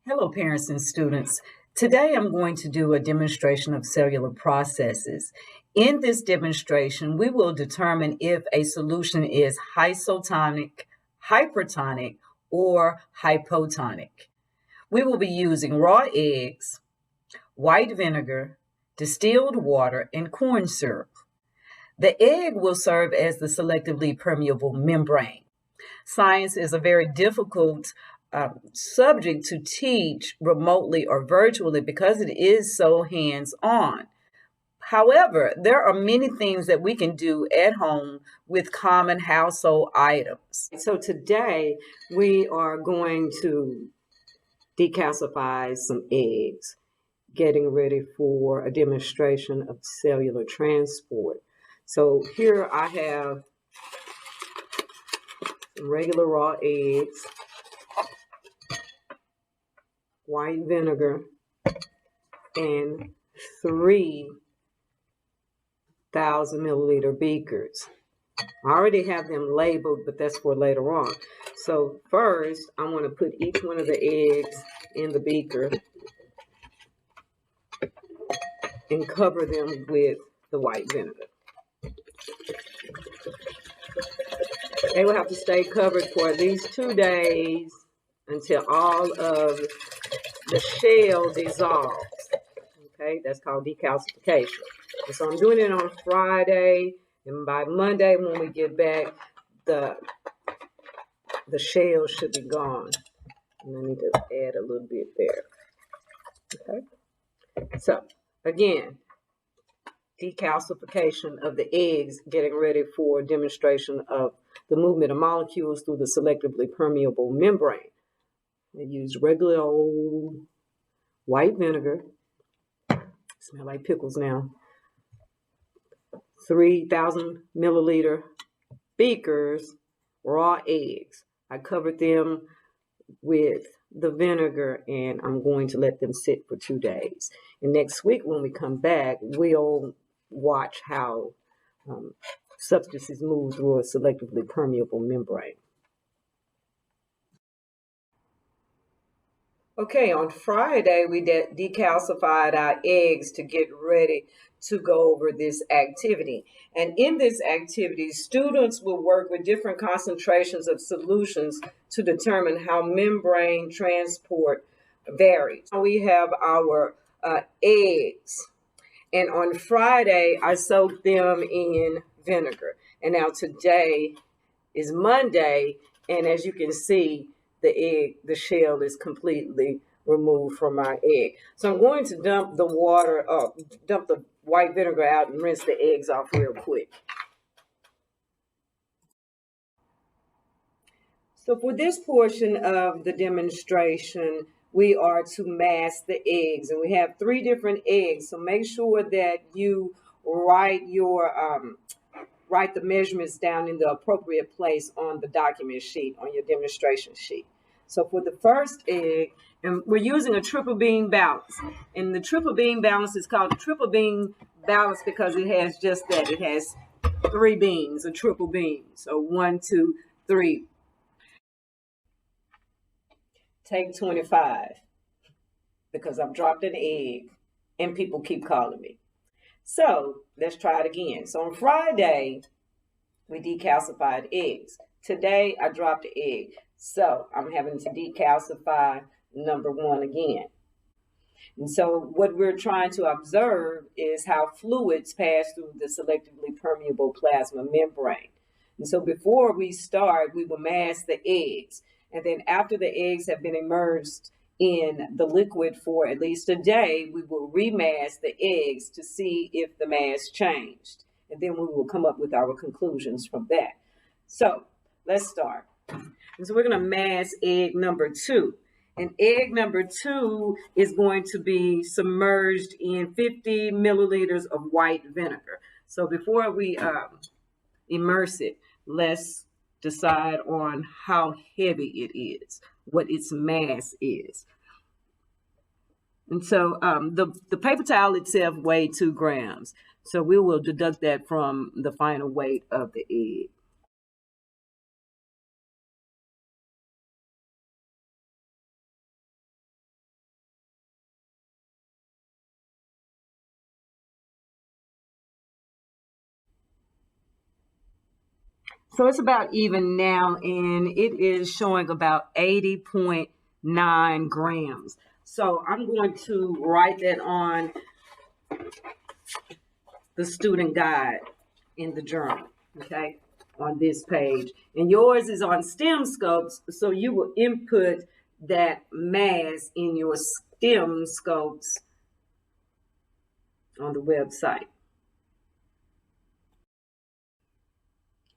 Hello, parents and students. Today I'm going to do a demonstration of cellular processes. In this demonstration, we will determine if a solution is isotonic, hypertonic, or hypotonic. We will be using raw eggs, white vinegar, distilled water, and corn syrup. The egg will serve as the selectively permeable membrane. Science is a very difficult subject to teach remotely or virtually because it is so hands on. However, there are many things that we can do at home with common household items. So today we are going to decalcify some eggs, getting ready for a demonstration of cellular transport. So here I have some regular raw eggs, white vinegar, and 3,000 milliliter beakers. I already have them labeled, but that's for later on. So first, I want to put each one of the eggs in the beaker and cover them with the white vinegar. They will have to stay covered for at least 2 days until all of the shell dissolves. Okay, that's called decalcification. And so I'm doing it on Friday, and by Monday when we get back, the shell should be gone. And I need to add a little bit there. Okay, so again, decalcification of the eggs, getting ready for demonstration of the movement of molecules through the selectively permeable membrane. I used regular old white vinegar. Smell like pickles now. 3,000 milliliter beakers, raw eggs. I covered them with the vinegar and I'm going to let them sit for 2 days. And next week when we come back, we'll watch how substances move through a selectively permeable membrane. Okay, on Friday, we decalcified our eggs to get ready to go over this activity. And in this activity, students will work with different concentrations of solutions to determine how membrane transport varies. We have our eggs. And on Friday, I soaked them in vinegar. And now today is Monday, and as you can see, the shell is completely removed from our egg. So I'm going to dump the white vinegar out and rinse the eggs off real quick. So for this portion of the demonstration, we are to mask the eggs, and we have 3 different eggs. So make sure that you write the measurements down in the appropriate place on the document sheet, on your demonstration sheet. So for the first egg, and we're using a triple beam balance. And the triple beam balance is called triple beam balance because it has just that. It has 3 beams, a triple beam. So 1, 2, 3. Take 25 because I've dropped an egg and people keep calling me. So let's try it again. So on Friday, we decalcified eggs. Today, I dropped the egg. So I'm having to decalcify number 1 again. And so what we're trying to observe is how fluids pass through the selectively permeable plasma membrane. And so before we start, we will mask the eggs. And then after the eggs have been immersed in the liquid for at least a day, we will remask the eggs to see if the mass changed. And then we will come up with our conclusions from that. So let's start. And so we're going to mask egg number 2. And egg number 2 is going to be submerged in 50 milliliters of white vinegar. So before we immerse it, let's decide on how heavy it is, what its mass is. And so the paper towel itself weighed 2 grams. So we will deduct that from the final weight of the egg. So it's about even now, and it is showing about 80.9 grams. So I'm going to write that on the student guide in the journal, okay, on this page. And yours is on STEM scopes, so you will input that mass in your STEM scopes on the website.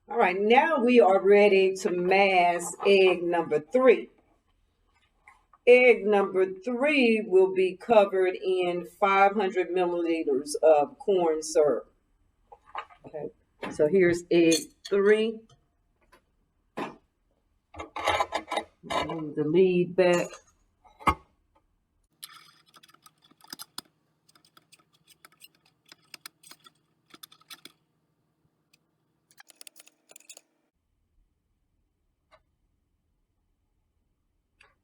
All right, now we are ready to mass egg number 3. Egg number 3 will be covered in 500 milliliters of corn syrup. Okay, so here's egg 3. Move the lead back.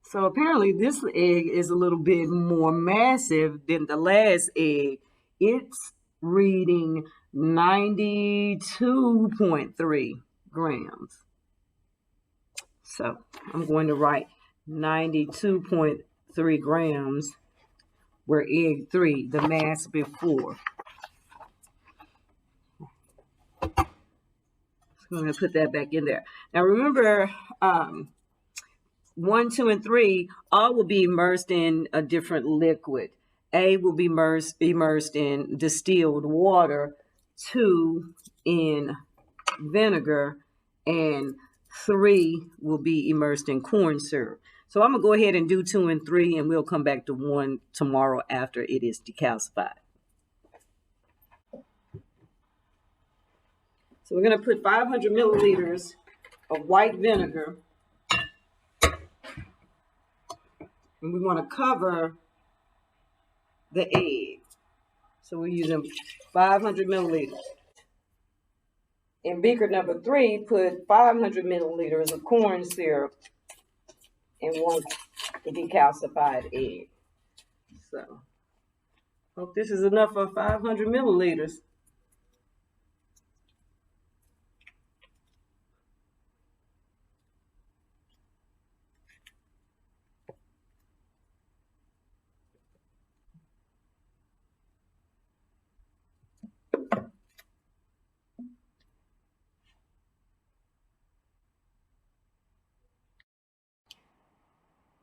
So apparently this egg is a little bit more massive than the last egg. It's reading 92.3 grams. So I'm going to write 92.3 grams where egg 3, the mass before. I'm going to put that back in there. Now remember, 1, 2, and 3 all will be immersed in a different liquid. A will be immersed in distilled water, 2 in vinegar, and 3 will be immersed in corn syrup. So I'm going to go ahead and do 2 and 3, and we'll come back to 1 tomorrow after it is decalcified. So we're going to put 500 milliliters of white vinegar, and we want to cover the egg. So we're using 500 milliliters. In beaker number 3, put 500 milliliters of corn syrup and 1 decalcified egg. So, hope this is enough for 500 milliliters.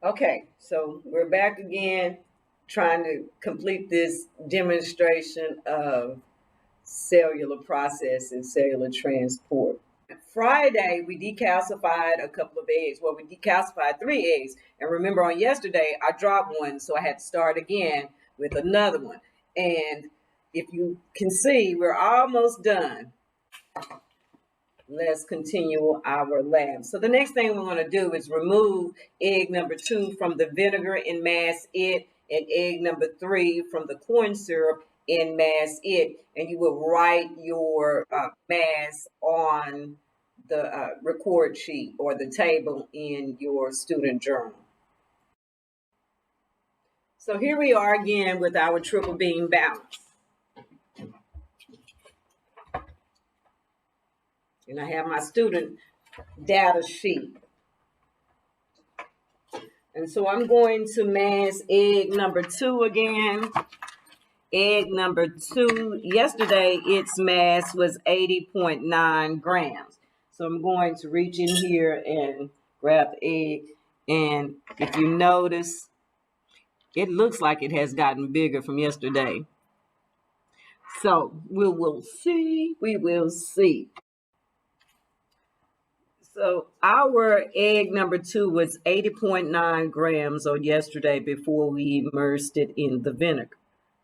Okay, so we're back again trying to complete this demonstration of cellular process and cellular transport. Friday, we decalcified a couple of eggs. Well, we decalcified 3 eggs. And remember on yesterday, I dropped one, so I had to start again with another one. And if you can see, we're almost done. Let's continue our lab. So the next thing we want to do is remove egg number 2 from the vinegar and mass it, and egg number 3 from the corn syrup and mass it. And you will write your mass on the record sheet or the table in your student journal. So here we are again with our triple beam balance. And I have my student data sheet. And so I'm going to mass egg number 2 again. Egg number 2, yesterday its mass was 80.9 grams. So I'm going to reach in here and grab the egg. And if you notice, it looks like it has gotten bigger from yesterday. So we will see. So our egg number 2 was 80.9 grams on yesterday before we immersed it in the vinegar.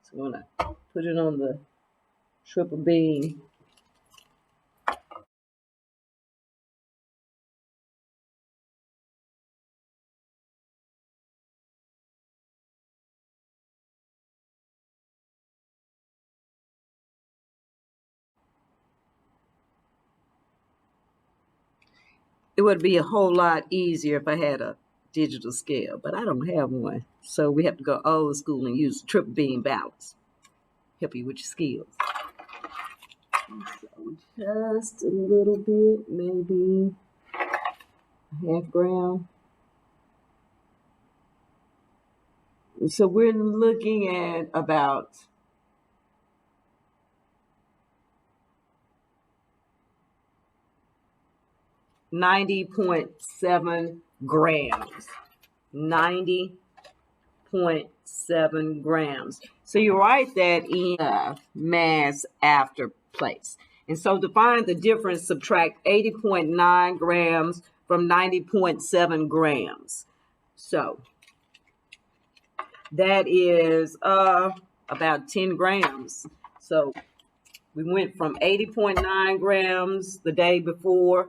So I'm going to put it on the triple beam. It would be a whole lot easier if I had a digital scale, but I don't have one. So we have to go old school and use triple beam balance. Help you with your skills. So just a little bit, maybe a half gram. So we're looking at about 90.7 grams. 90.7 grams. So you write that in mass after place. And so to find the difference, subtract 80.9 grams from 90.7 grams. So that is about 10 grams. So we went from 80.9 grams the day before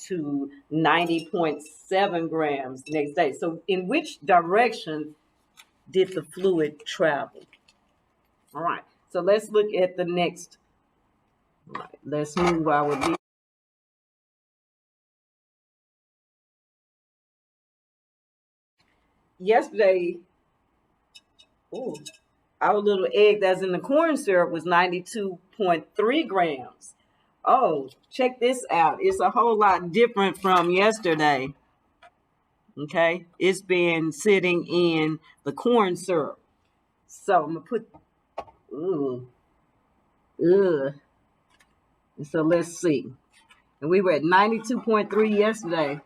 to 90.7 grams the next day. So in which direction did the fluid travel? All right, so let's look at the next. All right, let's move our. Yesterday, ooh, our little egg that's in the corn syrup was 92.3 grams. Oh, check this out. It's a whole lot different from yesterday. Okay, it's been sitting in the corn syrup. So I'm gonna put, ooh, ugh. So let's see. And we were at 92.3 yesterday.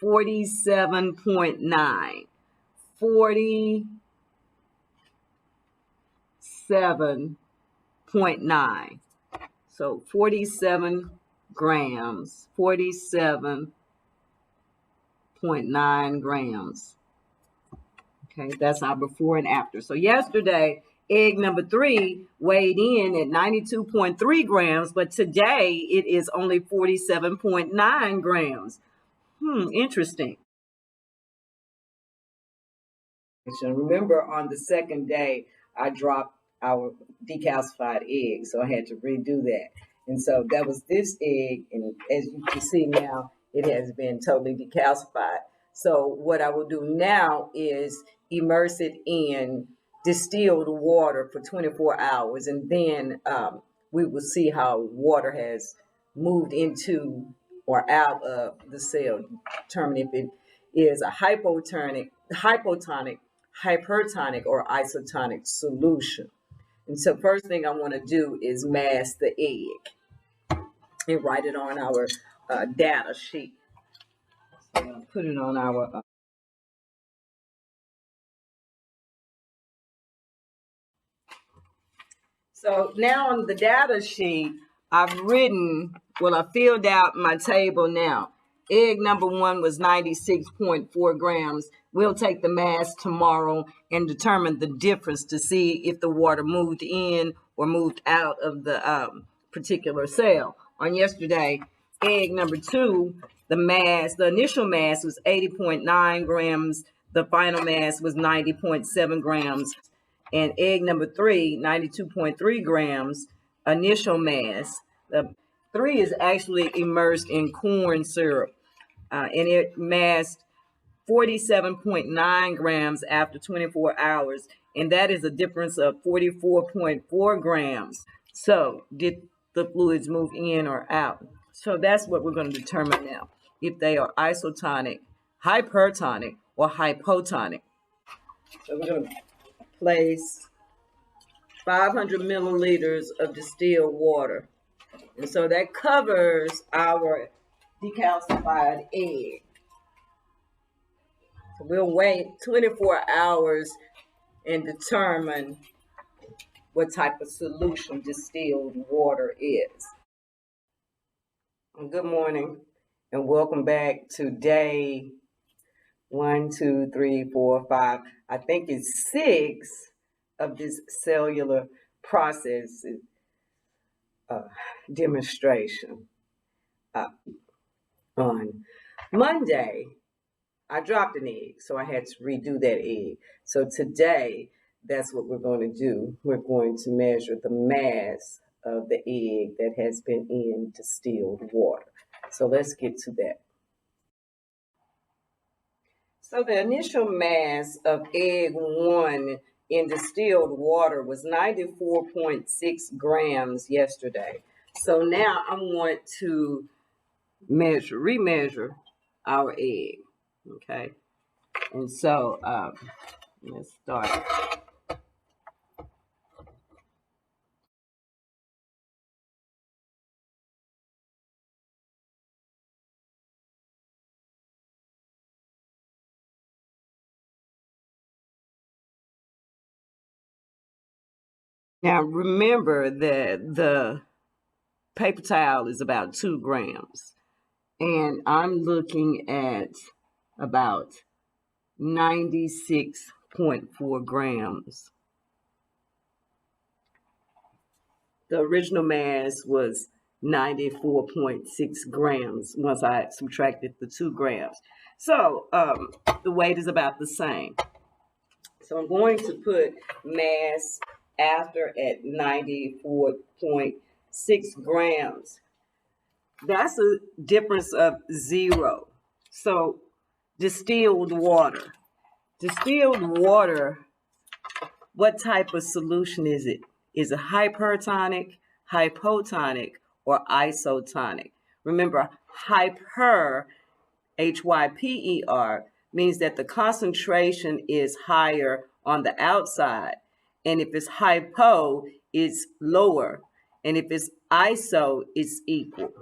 47.9. 47.9. So 47 grams, 47.9 grams. Okay, that's our before and after. So yesterday, egg number 3 weighed in at 92.3 grams, but today it is only 47.9 grams. Interesting. Remember, on the second day, I dropped our decalcified egg, so I had to redo that. And so that was this egg, and as you can see now, it has been totally decalcified. So what I will do now is immerse it in distilled water for 24 hours, and then we will see how water has moved into or out of the cell, determine if it is a hypotonic, hypertonic, or isotonic solution. And so first thing I want to do is mask the egg and write it on our data sheet. So I'll put it on our So now on the data sheet, I've written, well, I filled out my table now. Egg number 1 was 96.4 grams. We'll take the mass tomorrow and determine the difference to see if the water moved in or moved out of the particular cell. On yesterday, egg number 2, the initial mass was 80.9 grams. The final mass was 90.7 grams. And egg number 3, 92.3 grams, initial mass. The 3 is actually immersed in corn syrup, and it massed 47.9 grams after 24 hours, and that is a difference of 44.4 grams. So, did the fluids move in or out? So, that's what we're going to determine now, if they are isotonic, hypertonic, or hypotonic. So, we're going to place 500 milliliters of distilled water. And so that covers our decalcified egg. So we'll wait 24 hours and determine what type of solution distilled water is. Good morning and welcome back to day 1, 2, 3, 4, 5. I think it's 6 of this cellular process demonstration. On Monday, I dropped an egg, so I had to redo that egg. So today, that's what we're going to do. We're going to measure the mass of the egg that has been in distilled water. So let's get to that. So the initial mass of egg 1 in distilled water was 94.6 grams yesterday. So now I want to remeasure our egg. Okay. And so let's start. Now remember that the paper towel is about 2 grams. And I'm looking at about 96.4 grams. The original mass was 94.6 grams once I subtracted the 2 grams. So the weight is about the same. So I'm going to put mass after at 94.6 grams. That's a difference of 0. So distilled water. Distilled water, what type of solution is it? Is it hypertonic, hypotonic, or isotonic? Remember, hyper, Hyper, means that the concentration is higher on the outside. And if it's hypo, it's lower. And if it's iso, it's equal.